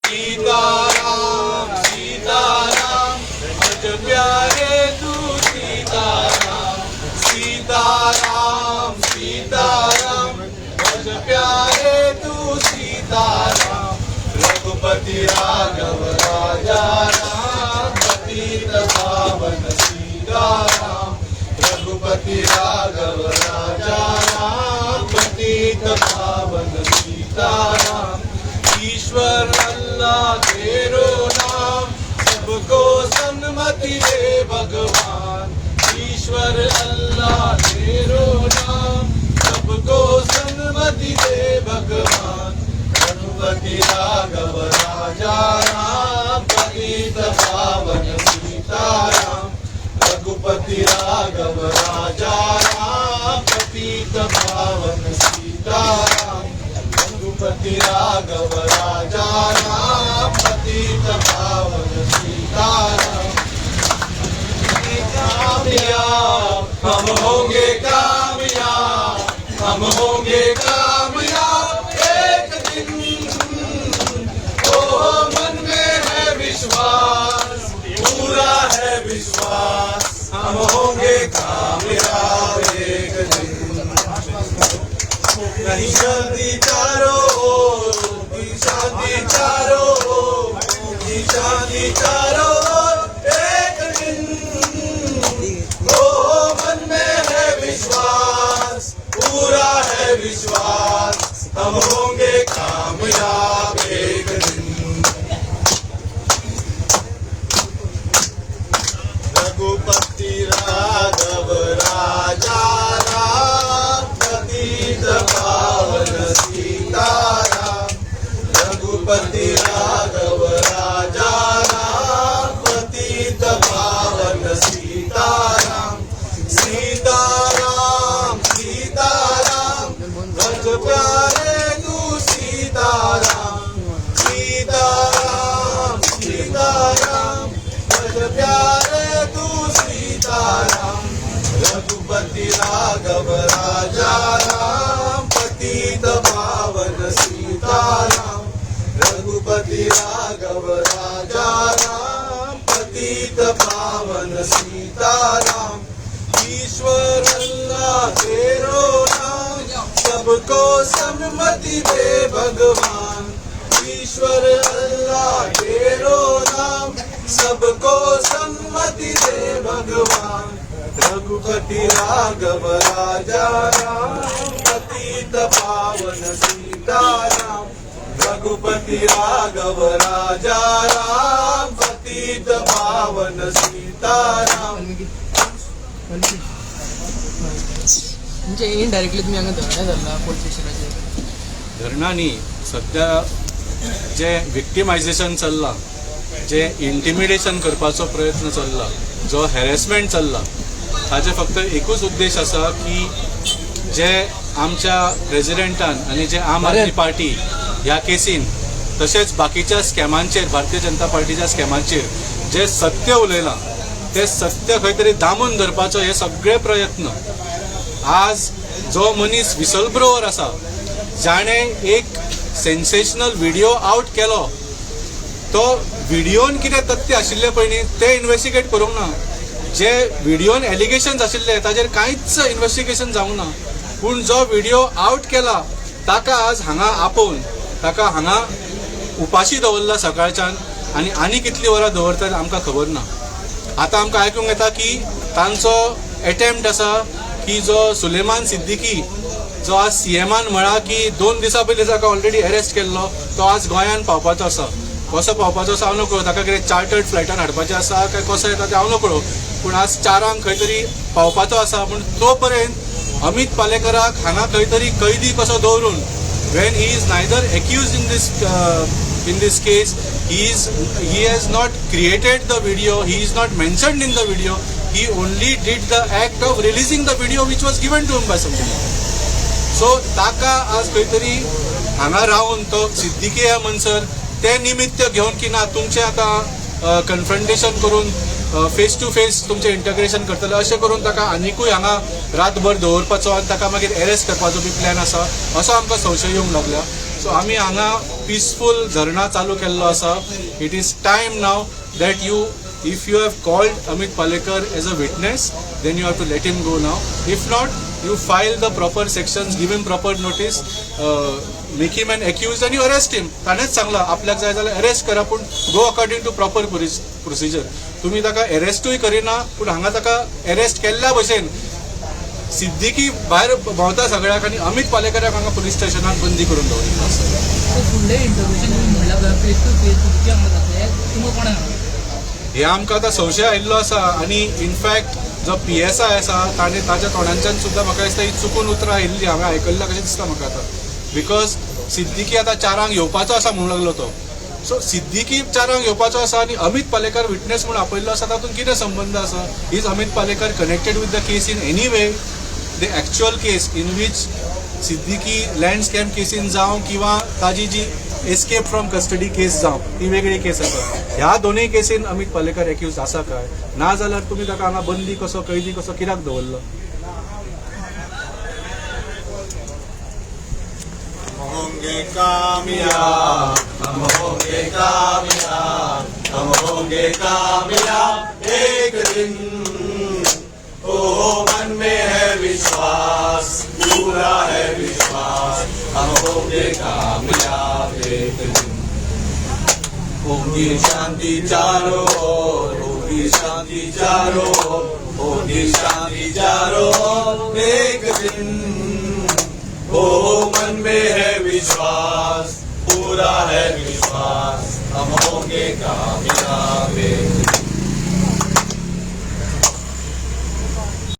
सीताराम सीताराम भज प्यारे तू सीताराम सीताराम सीताराम भज प्यारे तू सीताराम रघुपति राघव राजा राम पतित पावन सीताराम रघुपति राघव राजा राम पतित पावन सीताराम ईश्वर अल्लाह तेरो नाम सबको सन्मति दे भगवान ईश्वर अल्लाह तेरो नाम सबको सन्मति दे भगवान रघुपति राघव राजा राम पतित पावन सीताराम रघुपति राघव राजा राम पतित पावन सीताराम रघुपति राघव राजा राम पतित पावन सीताराम कामयाब हम होंगे कामयाब हम होंगे कामयाब एक दिन ओ मन में है विश्वास पूरा है विश्वास हम होंगे कामयाब एक दिन नहीं शांति चारों ओर शांति चारों ओर शांति चारों ओर एक दिन ओ मन में है विश्वास पूरा है विश्वास हम होंगे कामयाब एक दिन रघुपति राघव राजा राम पतित पावन सीताराम रघुपति राघव राजा राम पतित पावन सीताराम सीताराम सीताराम भज प्यारे तू सीताराम सीताराम सीताराम भज प्यारे तू सीताराम रघुपति राघव राजा राम पतित पावन सीताराम रघुपति राघव राजा राम पतित पावन सीताराम ईश्वर अल्लाह तेरो नाम सबको सन्मति दे भगवान ईश्वर अल्लाह तेरो नाम सबको सन्मति दे भगवान रघुपति राघव राजा राम पतित पावन सीताराम रघुपति राघव राजा राम पतित पावन सीताराम म्हणजे इनडायरेक्टली तुम्ही हांगा धरणे धरला पोलीस स्टेशनाचेर धरणांनी सध्या जे विक्टिमायझेशन चल्लां जे इंटिमिडेशन करपाचो प्रयत्न चल्ला जो हॅरेसमेंट चल्ला हाचे फक्त एकूच उद्देश आसा की जे आमच्या प्रेसिडेंटान आनी जे आम आदमी पार्टी ह्या केसीन तशेंच बाकीच्या स्कॅमांचेर भारतीय जनता पार्टीच्या स्कॅमांचेर जे सत्य उलयलां ते सत्य खंय तरी दामून धरपाचो हे सगळे प्रयत्न आज जो मनीस विसल ब्रोवर आसा जाणे एक सेन्सेशनल व्हिडिओ आउट केलो तो व्हिडिओन कितें तथ्य आशिल्ले पयलीं ते इन्व्हेस्टिगेट करूंक ना जे व्हिडिओन एलिगेशन्स आशिल्ले ताजेर कांयच इन्व्हेस्टिगेशन जावंक ना पूण जो व्हिडिओ आउट केला ताका आज हांगा आपोवन ताका हांगा उपाशी दवरला सकाळच्यान आनी कितली वरां दवरतात आमकां खबर ना आतां आमकां आयकूंक येता की तांचो एटेम्प्ट आसा की जो सुलेमान सिद्दीकी जो आज सीएमान म्हळा की 2 दिसां पयलीं ताका ऑलरेडी अरेस्ट केल्लो तो आज गोंयान पावपाचो आसा कसो पावपाचो आसा हांव नकळो ताका कितें चार्टर्ड फ्लायटान हाडपाचें आसा काय कसो येता तें हांव नकळो पूण आज 4 खंय तरी पावपाचो आसा पूण तो पर्यंत अमित पालेकराक हांगा खंय तरी कैदी कसो दवरून when he is neither accused in this case he has not created the video, he is not mentioned in the video, he only did the act of releasing the video which was given to him by somebody. So ताका आज खंय तरी हांगा रावन तो सिद्दीकी ह्या मनसर ते निमित्त घेवन की ना तुमचें आतां कन्फ्रंटेशन करून फेस टू फेस तुमचें इंटग्रेशन करतले अशें करून ताका आनिकूय हांगा रातभर दवरपाचो आनी ताका मागीर अरेस्ट करपाचो बी प्लॅन आसा असो आमकां संशय येवंक लागला सो आमी हांगा पिसफूल धरना चालू केल्लो आसा. It is time now that you if you have called Amit Palekar as a witness, then you have to let him go now. If not, you file the proper sections, give him proper notice, make him an accused and you arrest him. ताणेच सांगला आपल्याक जाय जाल्यार arrest करा, पूण go according to proper procedure. तुम्ही ताका अरेस्टूय करिना, पूण हांगा ताका अरेस्ट केल्ल्या भशेन सिद्दीकी भायर भोंवता सगळ्याक आनी अमित पालेकराक हांगा पुलीस स्टेशनाक बंदी करून दवरिल्लो आसा. फुडले इंटरव्यूशन म्हणल्यार फेस टू फेस कितें हांगा जातलें तुमकां कोणाक हे आमकां आतां संशय आयिल्लो आसा. आनी इनफॅक्ट जो PSI आसा ताणें ताच्या तोंडांच्यान सुद्दां म्हाका दिसता ही चुकून उतरां आयिल्ली हांवें आयकल्लां कशें दिसता म्हाका आतां. बिकॉज सिद्दीकी आतां 4 येवपाचो आसा म्हणून लागलो तो. सो सिद्दीकी 4 येवपाचो आसा आनी अमित पालेकर विटनेस म्हणून आपयल्लो आसा, तातूंत कितें संबंध आसा? Is Amit Palekar connected with the case in any way? The actual case in which Siddiqui land scam casein जावं किंवा ताजी जी एस्केप फ्रॉम कस्टडी केस जावं ती वेगळी केस आसा. ह्या दोनूय केसीन अमित पालेकर एक्यूज आसा काय? ना जाल्यार तुमी ताका हांगा बंदी कसो कैदी कसो कित्याक दवरलो? होंगे कामयाब, हम होंगे कामयाब, हम होंगे कामयाब एक दिन. ओ मन में है विश्वास, पूरा है विश्वास, हम होंगे कामयाब एक दिन. होगी शांति चारों ओर, होगी शांति चारों ओर, होगी शांति चारों ओर एक दिन. ओ मन में है विश्वास, पूरा है विश्वास, हम होंगे कामयाब एक दिन.